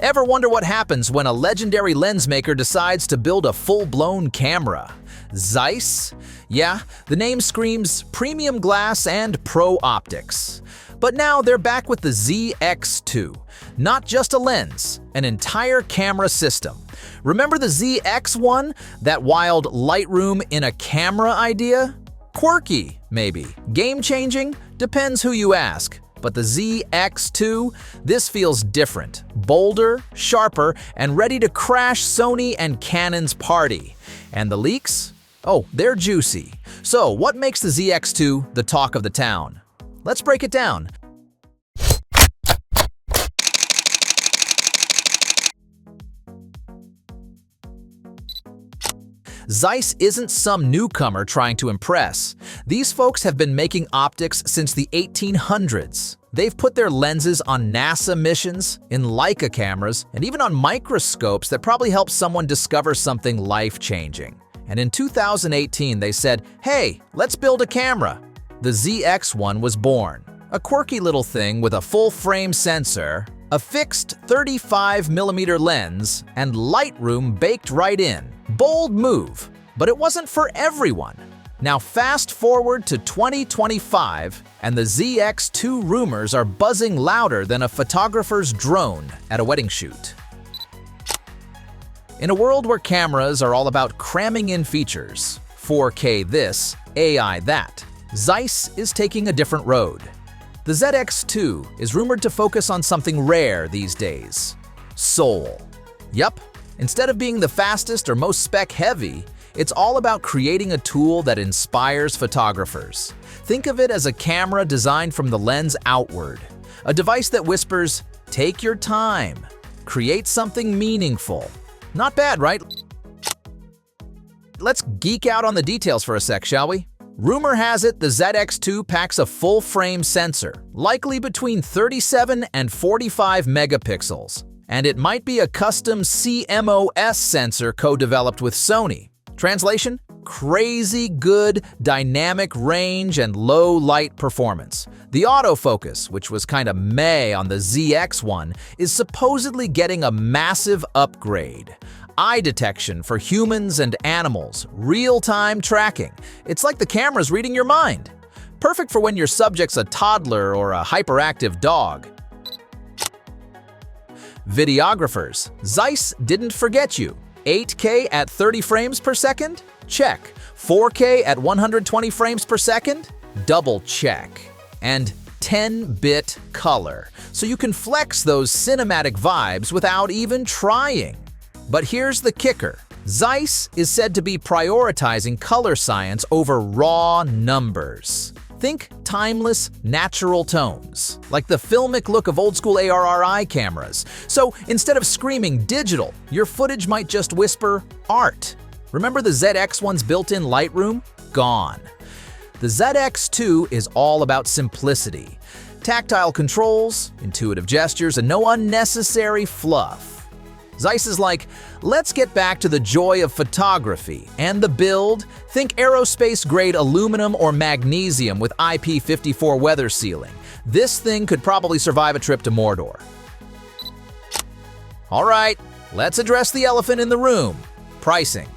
Ever wonder what happens when a legendary lens maker decides to build a full-blown camera? Zeiss? Yeah, the name screams premium glass and pro optics. But now they're back with the ZX II. Not just a lens, an entire camera system. Remember the ZX1? That wild Lightroom in a camera idea? Quirky, maybe. Game-changing? Depends who you ask. But the ZX II, this feels different, bolder, sharper, and ready to crash Sony and Canon's party. And the leaks? Oh, they're juicy. So, what makes the ZX II the talk of the town? Let's break it down. Zeiss isn't some newcomer trying to impress. These folks have been making optics since the 1800s. They've put their lenses on NASA missions, in Leica cameras, and even on microscopes that probably helped someone discover something life-changing. And in 2018, they said, hey, let's build a camera. The ZX1 was born. A quirky little thing with a full-frame sensor, a fixed 35mm lens, and Lightroom baked right in. Bold move, but it wasn't for everyone. Now fast forward to 2025, and the ZX2 rumors are buzzing louder than a photographer's drone at a wedding shoot. In a world where cameras are all about cramming in features, 4K this, AI that, Zeiss is taking a different road. The ZX2 is rumored to focus on something rare these days: soul. Yup. Instead of being the fastest or most spec-heavy, it's all about creating a tool that inspires photographers. Think of it as a camera designed from the lens outward. A device that whispers, take your time, create something meaningful. Not bad, right? Let's geek out on the details for a sec, shall we? Rumor has it the ZX2 packs a full-frame sensor, likely between 37 and 45 megapixels. And it might be a custom CMOS sensor co-developed with Sony. Translation? Crazy good dynamic range and low light performance. The autofocus, which was kinda meh on the ZX1, is supposedly getting a massive upgrade. Eye detection for humans and animals, real-time tracking. It's like the camera's reading your mind. Perfect for when your subject's a toddler or a hyperactive dog. Videographers, Zeiss didn't forget you. 8K at 30 frames per second? Check. 4K at 120 frames per second? Double check. And 10-bit color, so you can flex those cinematic vibes without even trying. But here's the kicker. Zeiss is said to be prioritizing color science over raw numbers. Think timeless, natural tones, like the filmic look of old-school ARRI cameras. So instead of screaming digital, your footage might just whisper art. Remember the ZX1's built-in Lightroom? Gone. The ZX2 is all about simplicity. Tactile controls, intuitive gestures, and no unnecessary fluff. Zeiss is like, let's get back to the joy of photography and the build. Think aerospace-grade aluminum or magnesium with IP54 weather sealing. This thing could probably survive a trip to Mordor. All right, let's address the elephant in the room: pricing.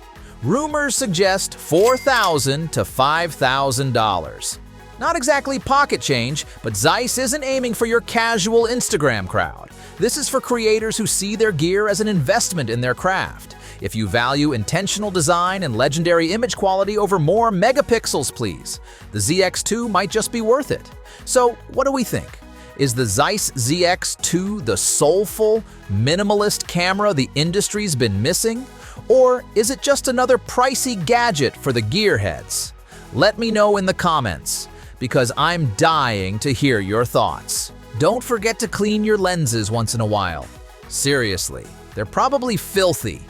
Rumors suggest $4,000 to $5,000. Not exactly pocket change, but Zeiss isn't aiming for your casual Instagram crowd. This is for creators who see their gear as an investment in their craft. If you value intentional design and legendary image quality over more megapixels, please, the ZX2 might just be worth it. So, what do we think? Is the Zeiss ZX2 the soulful, minimalist camera the industry's been missing? Or is it just another pricey gadget for the gearheads? Let me know in the comments, because I'm dying to hear your thoughts. Don't forget to clean your lenses once in a while. Seriously, they're probably filthy,